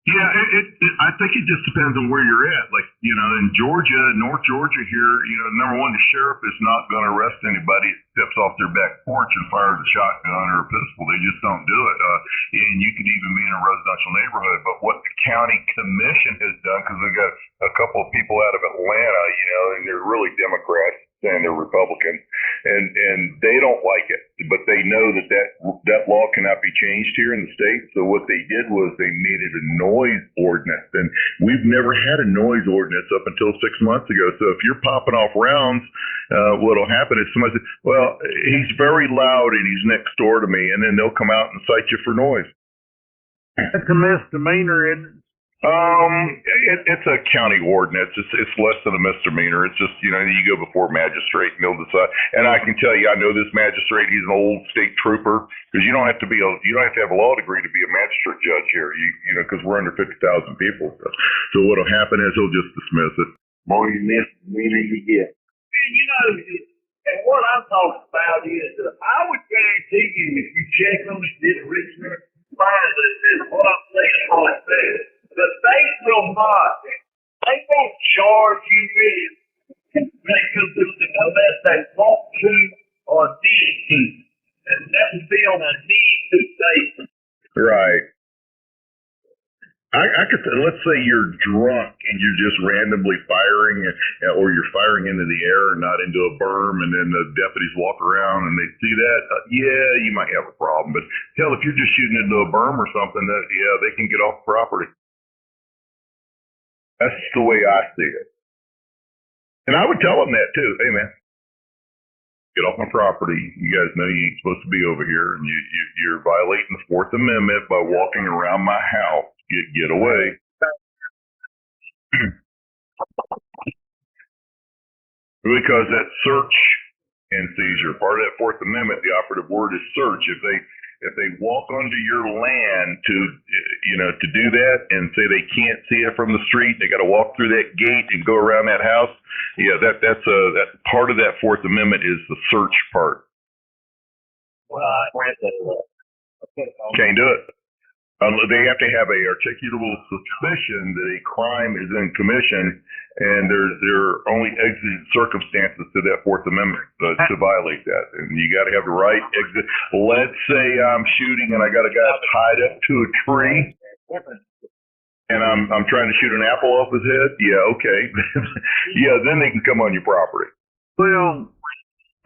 Yeah, I think it just depends on where you're at. Like, in Georgia, North Georgia here, number one, the sheriff is not going to arrest anybody that steps off their back porch and fires a shotgun or a pistol. They just don't do it. And you could even be in a residential neighborhood. But what the county commission has done, because we got a couple of people out of Atlanta, and they're really Democrats and they're Republicans, and they don't like it, but they know that law cannot be changed here in the state. So what they did was they made it a noise ordinance, and we've never had a noise ordinance up until 6 months ago. So if you're popping off rounds, what'll happen is somebody says, well, he's very loud and he's next door to me, and then they'll come out and cite you for noise. That's a misdemeanor, isn't it? It's a county ordinance. It's less than a misdemeanor. It's just, you go before magistrate and they'll decide. And I can tell you, I know this magistrate. He's an old state trooper, because you don't have to have a law degree to be a magistrate judge here. Because we're under 50,000 people. So what'll happen is he'll just dismiss it. More you miss, the meaner you get. And what I'm talking about is that I would guarantee you, if you check on it, did a research, find that this what I'm saying right there. The state will not. They won't charge you with unless they want to or need to. And that would be on a need to basis. Right. I could say, let's say you're drunk and you're just randomly firing, or you're firing into the air and not into a berm, and then the deputies walk around and they see that. Yeah, you might have a problem. But hell, if you're just shooting into a berm or something, they can get off property. That's the way I see it. And I would tell them that too. Hey, man, get off my property. You guys know you ain't supposed to be over here, and you're violating the Fourth Amendment by walking around my house. Get away. Because that search and seizure, part of that Fourth Amendment, the operative word is search. If they walk onto your land to do that and say they can't see it from the street, they got to walk through that gate and go around that house. Yeah, that's part of that Fourth Amendment is the search part. Well, I read that. Can't do it. They have to have a articulable suspicion that a crime is in commission, and there are only exigent circumstances to that Fourth Amendment to violate that. And you got to have the right exit. Let's say I'm shooting and I got a guy tied up to a tree, and I'm trying to shoot an apple off his head. Yeah, okay. Yeah, then they can come on your property. Well,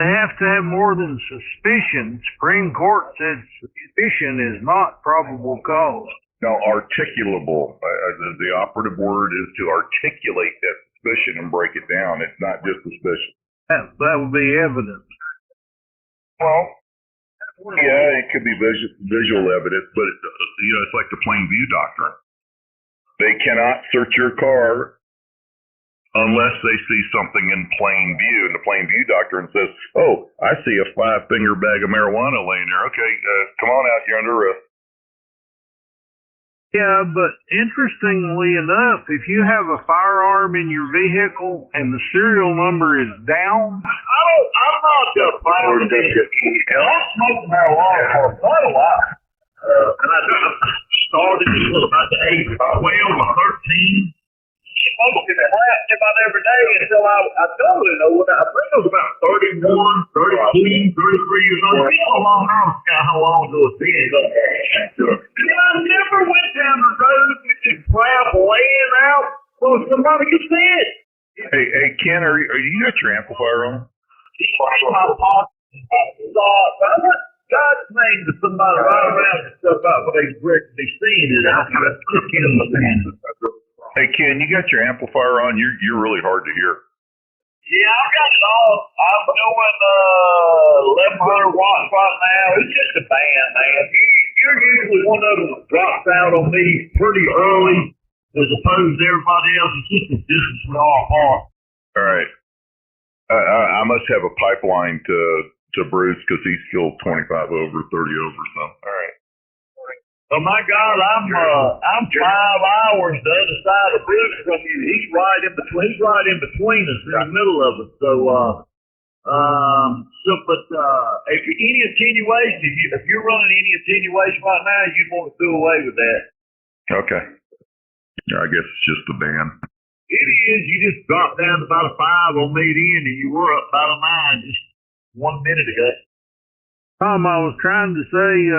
they have to have more than suspicion. Supreme Court said suspicion is not probable cause. No, articulable. The operative word is to articulate that suspicion and break it down. It's not just suspicion. That would be evidence. Well, yeah, it could be visual evidence, but it's like the plain view doctrine. They cannot search your car unless they see something in plain view. And the plain view doctrine says, oh, I see a 5-finger bag of marijuana laying there. Okay, come on out, you're under arrest. Yeah, but interestingly enough, if you have a firearm in your vehicle and the serial number is down, I'm not just proud of this. I smoked marijuana for quite a while. And I started about the age of 12 or 13. Smoking and laughing about every day until I don't really know what I think I was about 31, 32, 33 years old. It's a long time. I forgot how long ago it's been. And I never went down the road with the crap laying out so somebody could see it. Hey, Ken, are you got your amplifier on? He's in my pocket. I'm not God's name to somebody right around and stuff about what they seen is out there cooking in the pan. Hey, Ken, you got your amplifier on? You're really hard to hear. Yeah, I've got it all. I'm doing 1100 watts right now. It's just a band, man. You're usually one of them that drops out on me pretty early as opposed to everybody else. It's just a distance from all apart. All right. I must have a pipeline to Bruce because he's killed 25 over, 30 over, so. All right. Oh my God, I'm 5 hours the other side of Bruce from you. He's right in between us, in the middle of us. So, but if any attenuation, if you're running any attenuation right now, you'd want to do away with that. Okay. I guess it's just a ban. It is. You just dropped down to about a 5 on median, and you were up about a 9 just 1 minute ago. Tom, I was trying to say,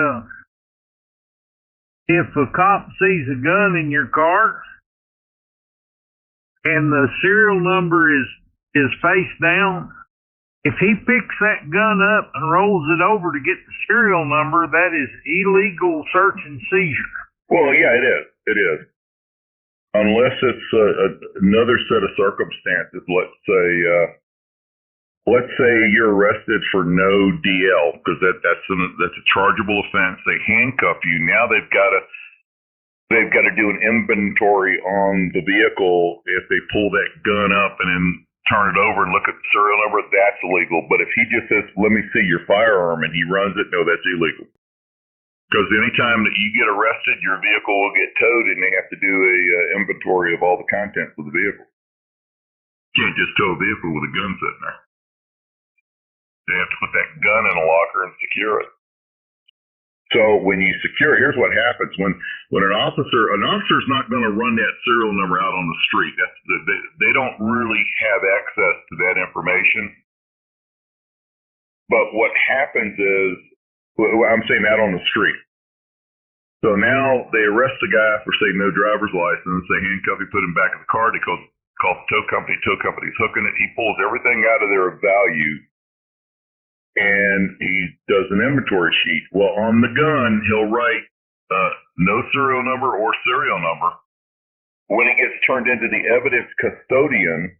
if a cop sees a gun in your car and the serial number is face down, if he picks that gun up and rolls it over to get the serial number, that is illegal search and seizure. Well, yeah, it is. It is. Unless it's another set of circumstances. Let's say you're arrested for no DL, because that's a chargeable offense. They handcuff you. Now they've got to do an inventory on the vehicle. If they pull that gun up and then turn it over and look at the serial number, that's illegal. But if he just says, "Let me see your firearm," and he runs it, no, that's illegal. Because anytime that you get arrested, your vehicle will get towed, and they have to do a inventory of all the contents of the vehicle. You can't just tow a vehicle with a gun sitting there. They have to put that gun in a locker and secure it. So when you secure it, here's what happens. When an officer's not going to run that serial number out on the street. They don't really have access to that information. But what happens is, I'm saying that on the street. So now they arrest the guy for, say, no driver's license. They handcuff him, put him back in the car. They call the tow company. Tow company's hooking it. He pulls everything out of their value, and he does an inventory sheet. Well, on the gun, he'll write no serial number or serial number. When it gets turned into the evidence custodian,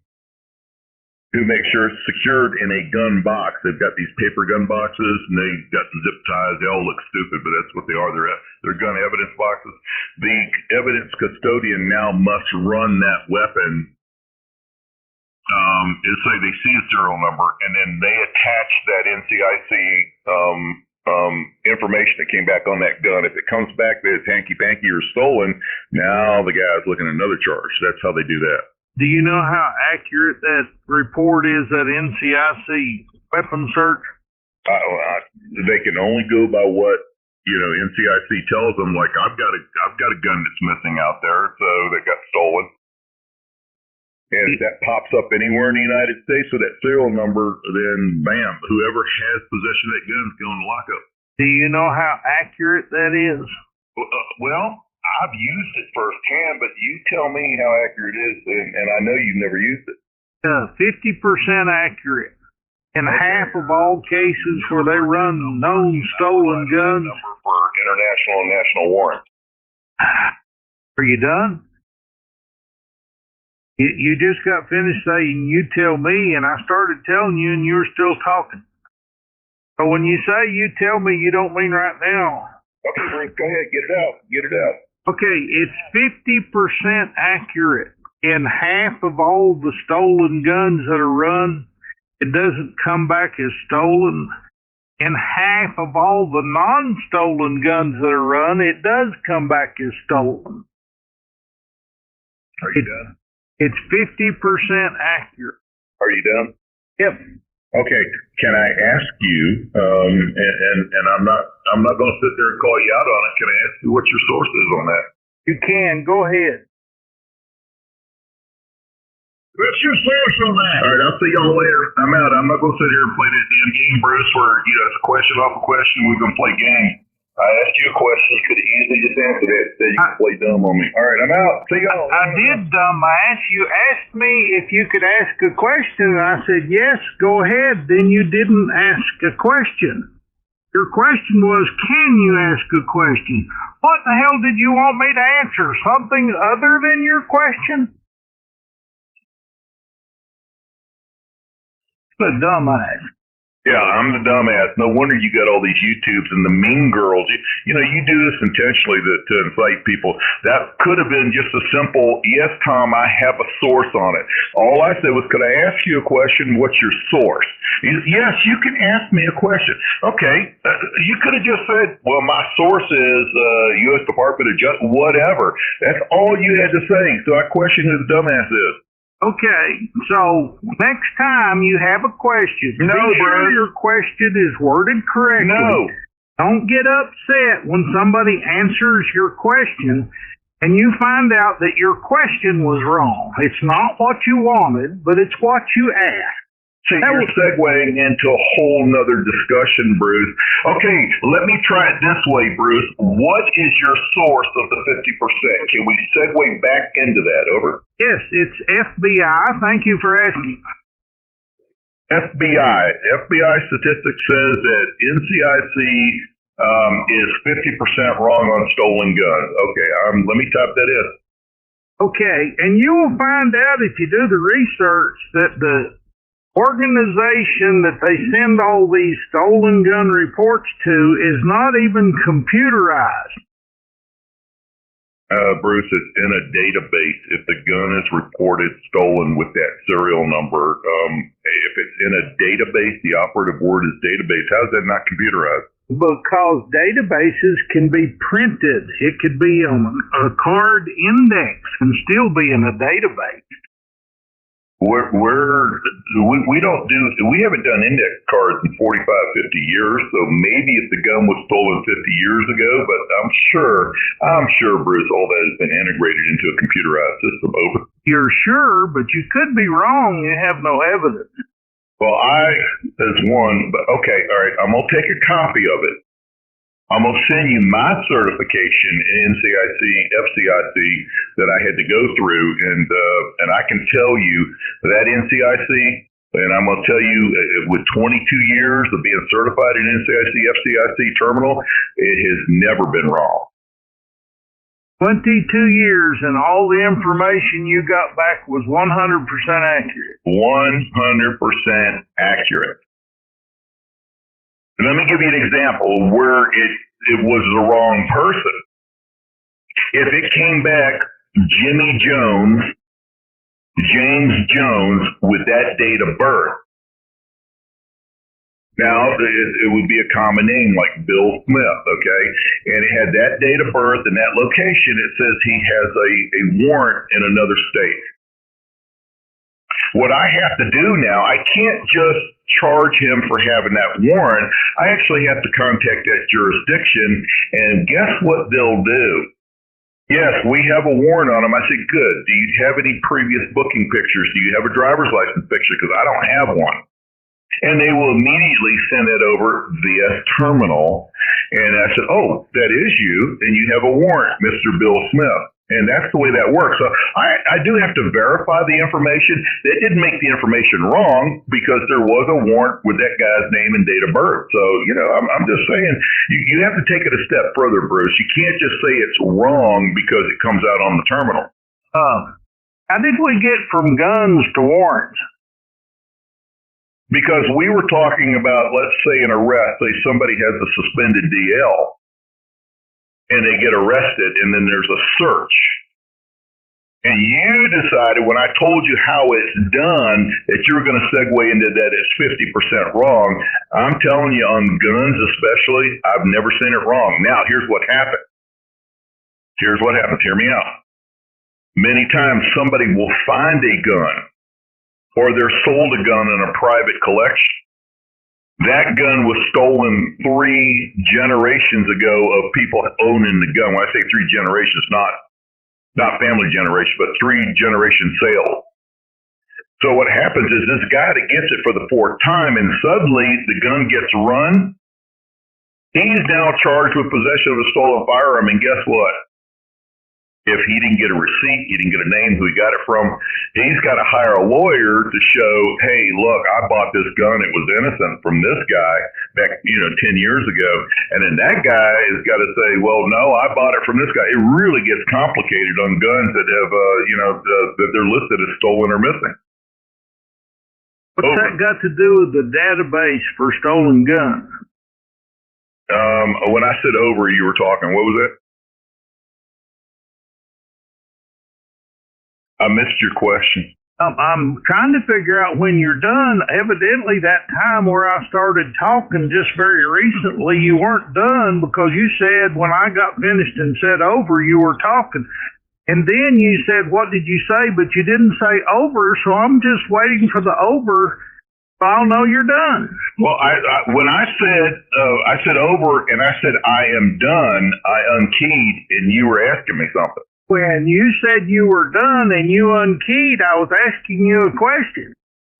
who makes sure it's secured in a gun box. They've got these paper gun boxes, and they've got the zip ties. They all look stupid, but that's what they are. They're gun evidence boxes. The evidence custodian now must run that weapon. Say they see a serial number, and then they attach that NCIC information that came back on that gun. If it comes back that it's hanky-panky or stolen, now the guy's looking at another charge. That's how they do that. Do you know how accurate that report is, that NCIC weapon search? They can only go by what NCIC tells them. Like, I've got a gun that's missing out there, so that got stolen, and if that pops up anywhere in the United States with that serial number, then bam, whoever has possession of that gun is going to lockup. Do you know how accurate that is? Well, I've used it firsthand, but you tell me how accurate it is, and I know you've never used it. 50% accurate. In half of all cases where they run known stolen guns. Number for international and national warrant. Are you done? You just got finished saying, "You tell me," and I started telling you, and you were still talking. So when you say "you tell me," you don't mean right now. Okay, Bruce, go ahead, get it out. Get it out. Okay, it's 50% accurate. In half of all the stolen guns that are run, it doesn't come back as stolen. In half of all the non-stolen guns that are run, it does come back as stolen. Are you done? It's 50% accurate. Are you done? Yep. Okay, can I ask you, and I'm not going to sit there and call you out on it. Can I ask you what your source is on that? You can. Go ahead. What's your source on that? All right, I'll see y'all later. I'm out. I'm not going to sit here and play that damn game, Bruce, where it's a question off a question. We're going to play game. I asked you a question. You could have easily just answered it. So you can play dumb on me. All right, I'm out. See y'all. I did dumb. You asked me if you could ask a question, and I said, yes, go ahead. Then you didn't ask a question. Your question was, can you ask a question? What the hell did you want me to answer? Something other than your question? A dumbass. Yeah, I'm the dumbass. No wonder you got all these YouTubes and the mean girls. You do this intentionally to incite people. That could have been just a simple, yes, Tom, I have a source on it. All I said was, could I ask you a question? What's your source? Yes, you can ask me a question. Okay, you could have just said, well, my source is U.S. Department of Justice, whatever. That's all you had to say. So I question who the dumbass is. Okay, so next time you have a question, no, be sure your question is worded correctly. No. Don't get upset when somebody answers your question and you find out that your question was wrong. It's not what you wanted, but it's what you asked. See, you're segueing into a whole nother discussion, Bruce. Okay, let me try it this way, Bruce. What is your source of the 50%? Can we segue back into that? Over. Yes, it's FBI. Thank you for asking. FBI statistics says that NCIC is 50% wrong on stolen guns. Okay, let me type that in. Okay, and you will find out if you do the research that the organization that they send all these stolen gun reports to is not even computerized. Bruce, it's in a database. If the gun is reported stolen with that serial number, if it's in a database, the operative word is database. How is that not computerized? Because databases can be printed. It could be on a card index and still be in a database. We haven't done index cards in 45, 50 years, so maybe if the gun was stolen 50 years ago, but I'm sure, Bruce, all that has been integrated into a computerized system. Over. You're sure, but you could be wrong. You have no evidence. Well, as one, but okay, all right, I'm going to take a copy of it. I'm going to send you my certification in NCIC, FCIC that I had to go through, and I can tell you that NCIC, and I'm going to tell you with 22 years of being certified in NCIC, FCIC terminal, it has never been wrong. 22 years and all the information you got back was 100% accurate. 100% accurate. Let me give you an example where it was the wrong person. If it came back Jimmy Jones, James Jones with that date of birth, now it would be a common name like Bill Smith, okay? And it had that date of birth and that location. It says he has a warrant in another state. What I have to do now, I can't just charge him for having that warrant. I actually have to contact that jurisdiction, and guess what they'll do? Yes, we have a warrant on him. I said, good. Do you have any previous booking pictures? Do you have a driver's license picture? Because I don't have one. And they will immediately send it over via terminal. And I said, oh, that is you, and you have a warrant, Mr. Bill Smith. And that's the way that works. So I do have to verify the information. That didn't make the information wrong because there was a warrant with that guy's name and date of birth. So, I'm just saying, you have to take it a step further, Bruce. You can't just say it's wrong because it comes out on the terminal. How did we get from guns to warrants? Because we were talking about, let's say, an arrest. Say somebody has a suspended DL. And they get arrested, and then there's a search. And you decided when I told you how it's done that you were going to segue into that it's 50% wrong. I'm telling you, on guns especially, I've never seen it wrong. Now, here's what happened. Here's what happens. Hear me out. Many times somebody will find a gun, or they're sold a gun in a private collection. That gun was stolen 3 generations ago of people owning the gun. When I say 3 generations, not family generation, but 3 generation sale. So what happens is this guy that gets it for the 4th time, and suddenly the gun gets run, he's now charged with possession of a stolen firearm, and guess what? If he didn't get a receipt, he didn't get a name, who he got it from, he's got to hire a lawyer to show, hey, look, I bought this gun. It was innocent from this guy back, 10 years ago. And then that guy has got to say, well, no, I bought it from this guy. It really gets complicated on guns that have, that they're listed as stolen or missing. What's that got to do with the database for stolen guns? When I said over, you were talking, what was it? I missed your question. I'm trying to figure out when you're done. Evidently, that time where I started talking just very recently, you weren't done because you said when I got finished and said over, you were talking. And then you said, what did you say? But you didn't say over, so I'm just waiting for the over. So I'll know you're done. Well, when I said over and I said I am done, I unkeyed and you were asking me something. When you said you were done and you unkeyed, I was asking you a question.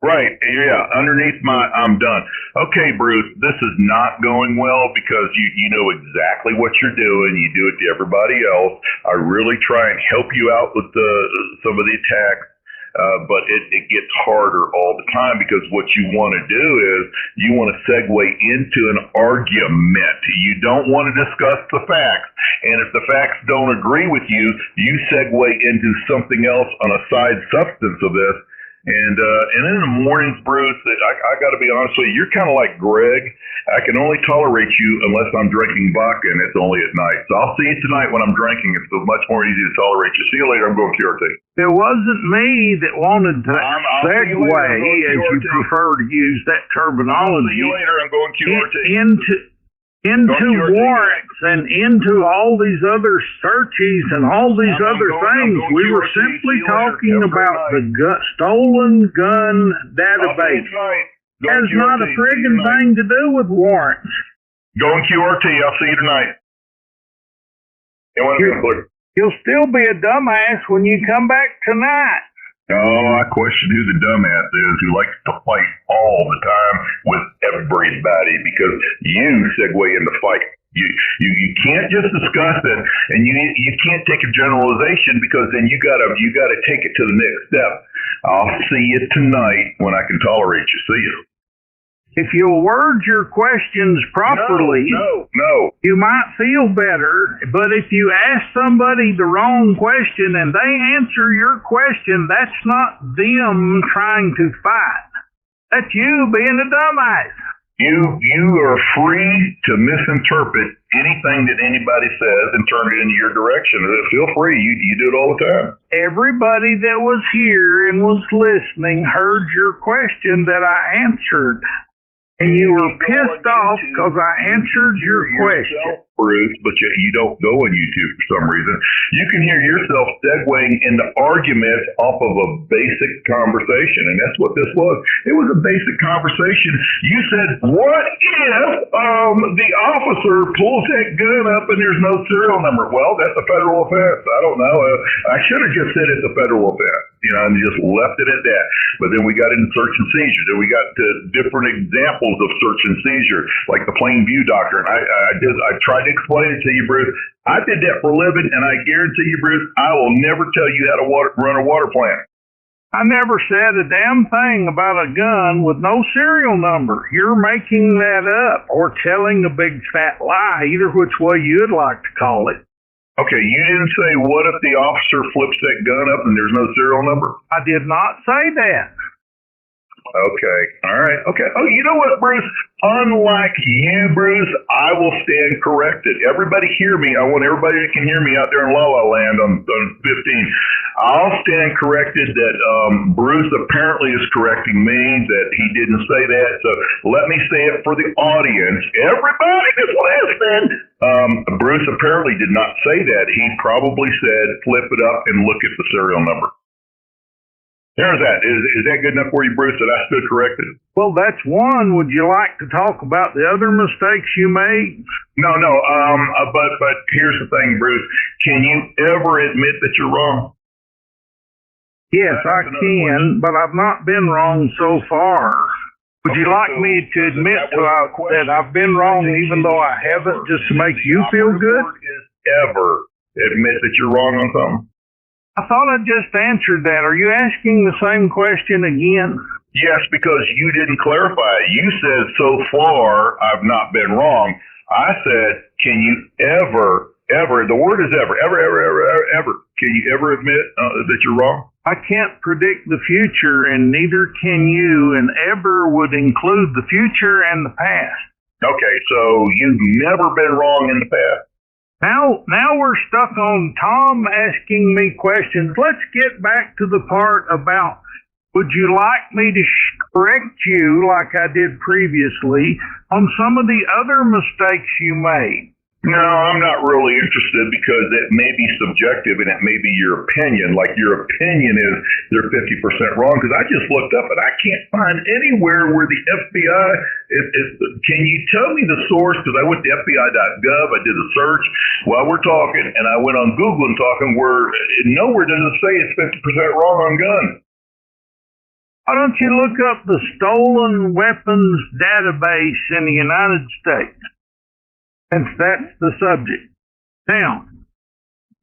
Right, yeah, underneath I'm done. Okay, Bruce, this is not going well because you know exactly what you're doing. You do it to everybody else. I really try and help you out with some of the attacks, but it gets harder all the time because what you want to do is you want to segue into an argument. You don't want to discuss the facts. And if the facts don't agree with you, you segue into something else on a side substance of this. And in the mornings, Bruce, I got to be honest with you, you're kind of like Greg. I can only tolerate you unless I'm drinking vodka, and it's only at night. So I'll see you tonight when I'm drinking. It's much more easy to tolerate you. See you later. I'm going QRT. It wasn't me that wanted to segue, as you prefer to use that terminology. See you later. I'm going QRT. Into warrants and into all these other searches and all these other things. We were simply talking about the stolen gun database. It has not a friggin' thing to do with warrants. Going QRT. I'll see you tonight. You'll still be a dumbass when you come back tonight. Oh, I question who the dumbass is who likes to fight all the time with everybody because you segue into fight. You can't just discuss it, and you can't take a generalization because then you gotta take it to the next step. I'll see you tonight when I can tolerate you. See you. If you'll word your questions properly, no, you might feel better. But if you ask somebody the wrong question and they answer your question, that's not them trying to fight. That's you being a dumbass. You are free to misinterpret anything that anybody says and turn it into your direction. Feel free. You do it all the time. Everybody that was here and was listening heard your question that I answered. And you were pissed off because I answered your question. Bruce, but you don't go on YouTube for some reason. You can hear yourself segueing into arguments off of a basic conversation, and that's what this was. It was a basic conversation. You said, what if the officer pulls that gun up and there's no serial number? Well, that's a federal offense. I don't know. I should have just said it's a federal offense, and just left it at that. But then we got into search and seizure. Then we got to different examples of search and seizure, like the plain view doctrine. I tried to explain it to you, Bruce. I did that for a living, and I guarantee you, Bruce, I will never tell you how to run a water plant. I never said a damn thing about a gun with no serial number. You're making that up or telling a big fat lie, either which way you'd like to call it. Okay, you didn't say what if the officer flips that gun up and there's no serial number? I did not say that. Okay, all right, okay. Oh, you know what, Bruce? Unlike you, Bruce, I will stand corrected. Everybody hear me. I want everybody that can hear me out there in La La Land on 15. I'll stand corrected that Bruce apparently is correcting me, that he didn't say that. So let me say it for the audience. Everybody that's listening. Bruce apparently did not say that. He probably said flip it up and look at the serial number. There's that. Is that good enough for you, Bruce, that I stood corrected? Well, that's one. Would you like to talk about the other mistakes you made? No. But here's the thing, Bruce. Can you ever admit that you're wrong? Yes, I can, but I've not been wrong so far. Would you like me to admit that I've been wrong even though I haven't, just to make you feel good? Is ever admit that you're wrong on something? I thought I just answered that. Are you asking the same question again? Yes, because you didn't clarify it. You said, so far, I've not been wrong. I said, can you ever, the word is ever, can you ever admit that you're wrong? I can't predict the future, and neither can you, and ever would include the future and the past. Okay, so you've never been wrong in the past. Now we're stuck on Tom asking me questions. Let's get back to the part about, would you like me to correct you like I did previously on some of the other mistakes you made? No, I'm not really interested because it may be subjective and it may be your opinion. Like your opinion is they're 50% wrong because I just looked up and I can't find anywhere where the FBI can you tell me the source? Because I went to FBI.gov, I did a search while we're talking, and I went on Google and talking where nowhere does it say it's 50% wrong on guns. Why don't you look up the stolen weapons database in the United States? Since that's the subject. Now,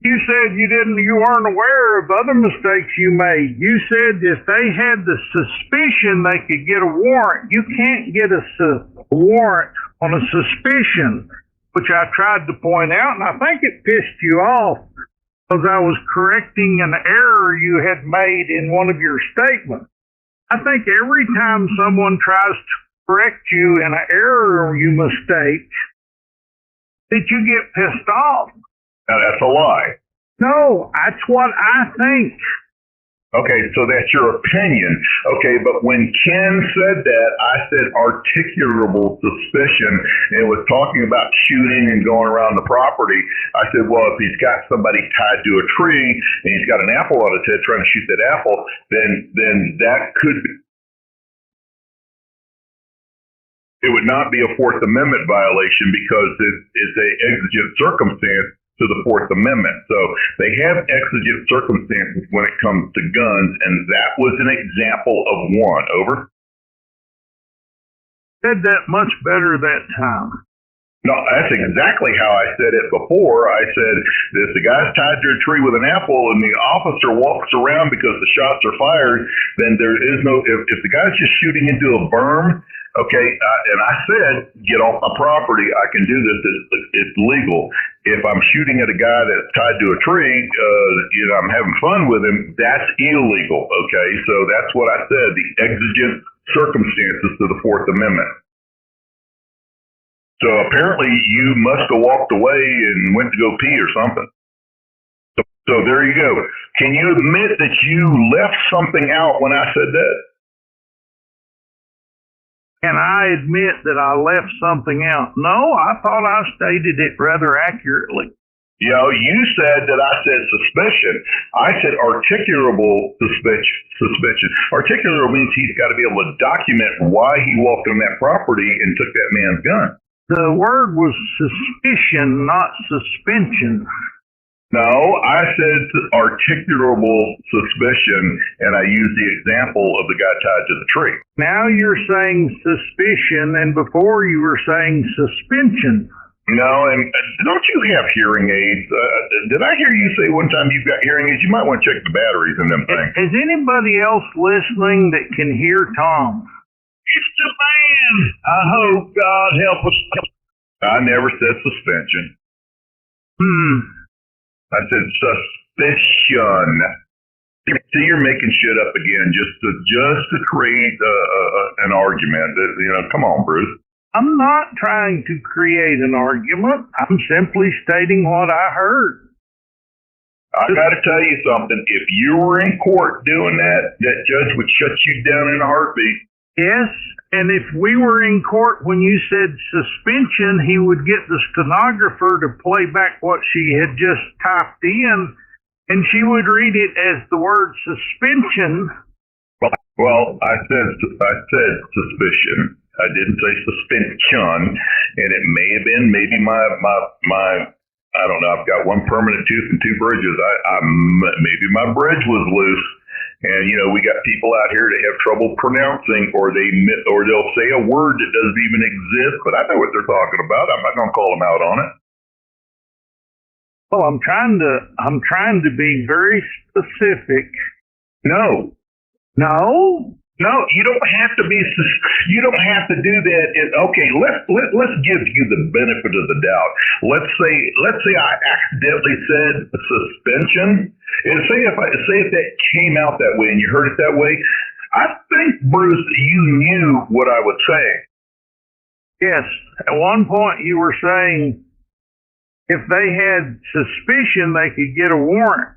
you said you weren't aware of other mistakes you made. You said if they had the suspicion they could get a warrant. You can't get a warrant on a suspicion, which I tried to point out, and I think it pissed you off because I was correcting an error you had made in one of your statements. I think every time someone tries to correct you in an error you mistake, that you get pissed off. Now, that's a lie. No, that's what I think. Okay, so that's your opinion. Okay, but when Ken said that, I said articulable suspicion and was talking about shooting and going around the property. I said, well, if he's got somebody tied to a tree and he's got an apple on his head trying to shoot that apple, then that could be. It would not be a Fourth Amendment violation because it is a exigent circumstance to the Fourth Amendment. So they have exigent circumstances when it comes to guns, and that was an example of one. Over. Said that much better that time. No, that's exactly how I said it before. I said, if the guy's tied to a tree with an apple and the officer walks around because the shots are fired, then there is no, if the guy's just shooting into a berm, okay, and I said, get off my property, I can do this, it's legal. If I'm shooting at a guy that's tied to a tree, I'm having fun with him, that's illegal, okay? So that's what I said, the exigent circumstances to the Fourth Amendment. So apparently you must have walked away and went to go pee or something. So there you go. Can you admit that you left something out when I said that? Can I admit that I left something out? No, I thought I stated it rather accurately. You know, you said that I said suspicion. I said articulable suspicion. Articulable means he's got to be able to document why he walked on that property and took that man's gun. The word was suspicion, not suspension. No, I said articulable suspicion, and I used the example of the guy tied to the tree. Now you're saying suspicion, and before you were saying suspension. No, and don't you have hearing aids? Did I hear you say one time you've got hearing aids? You might want to check the batteries in them things. Is anybody else listening that can hear Tom? It's the man. I hope God help us. I never said suspension. I said suspicion. See, you're making shit up again just to create an argument. Come on, Bruce. I'm not trying to create an argument. I'm simply stating what I heard. I got to tell you something. If you were in court doing that judge would shut you down in a heartbeat. Yes, and if we were in court when you said suspension, he would get the stenographer to play back what she had just typed in, and she would read it as the word suspension. Well, I said suspicion. I didn't say suspension, and it may have been maybe my I don't know. I've got one permanent tooth and two bridges. Maybe my bridge was loose. And, we got people out here that have trouble pronouncing, or they'll say a word that doesn't even exist, but I know what they're talking about. I'm not going to call them out on it. Well, I'm trying to be very specific. No, you don't have to be. You don't have to do that. Okay, let's give you the benefit of the doubt. Let's say I accidentally said suspension, and say if that came out that way and you heard it that way, I think, Bruce, you knew what I was saying. Yes, at one point you were saying if they had suspicion, they could get a warrant.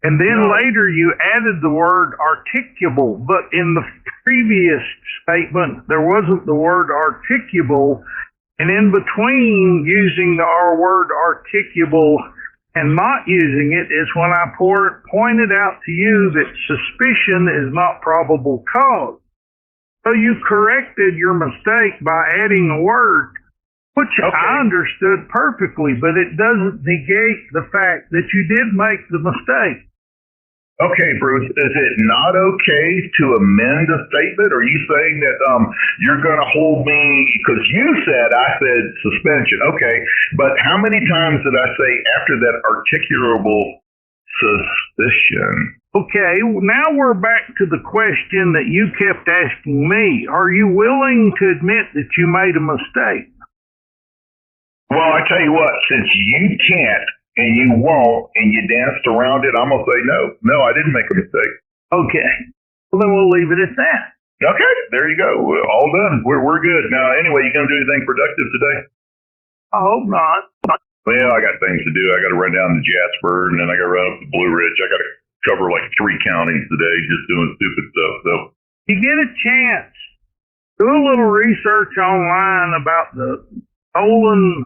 And then later you added the word articulable, but in the previous statement, there wasn't the word articulable. And in between using the R word articulable and not using it is when I pointed out to you that suspicion is not probable cause. So you corrected your mistake by adding a word, which I understood perfectly, but it doesn't negate the fact that you did make the mistake. Okay, Bruce, is it not okay to amend a statement? Are you saying that you're going to hold me, because I said suspension, okay, but how many times did I say after that articulable suspicion? Okay, now we're back to the question that you kept asking me. Are you willing to admit that you made a mistake? Well, I tell you what, since you can't and you won't and you danced around it, I'm going to say no. No, I didn't make a mistake. Okay. Well, then we'll leave it at that. Okay, there you go. We're all done. We're good. Now, anyway, you going to do anything productive today? I hope not. Well, I got things to do. I got to run down to Jasper, and then I got to run up to Blue Ridge. I got to cover like 3 counties today just doing stupid stuff. So, you get a chance, do a little research online about the stolen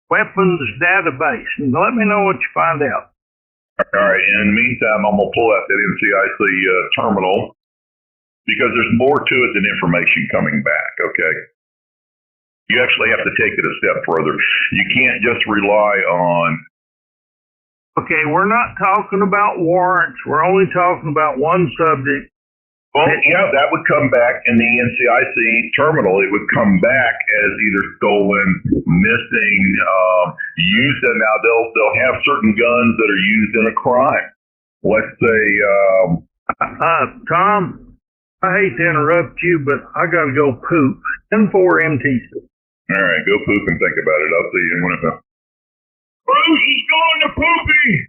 weapons database and let me know what you find out. All right. In the meantime, I'm going to pull out that NCIC terminal because there's more to it than information coming back. Okay. You actually have to take it a step further. You can't just rely on. Okay. We're not talking about warrants. We're only talking about one subject. Well, yeah, that would come back in the NCIC terminal. It would come back as either stolen, missing, used. And now they'll have certain guns that are used in a crime. Let's say, Tom, I hate to interrupt you, but I got to go poop. 10-4 MTC. All right, go poop and think about it. I'll see you in one of them. Bruce is going to poopy.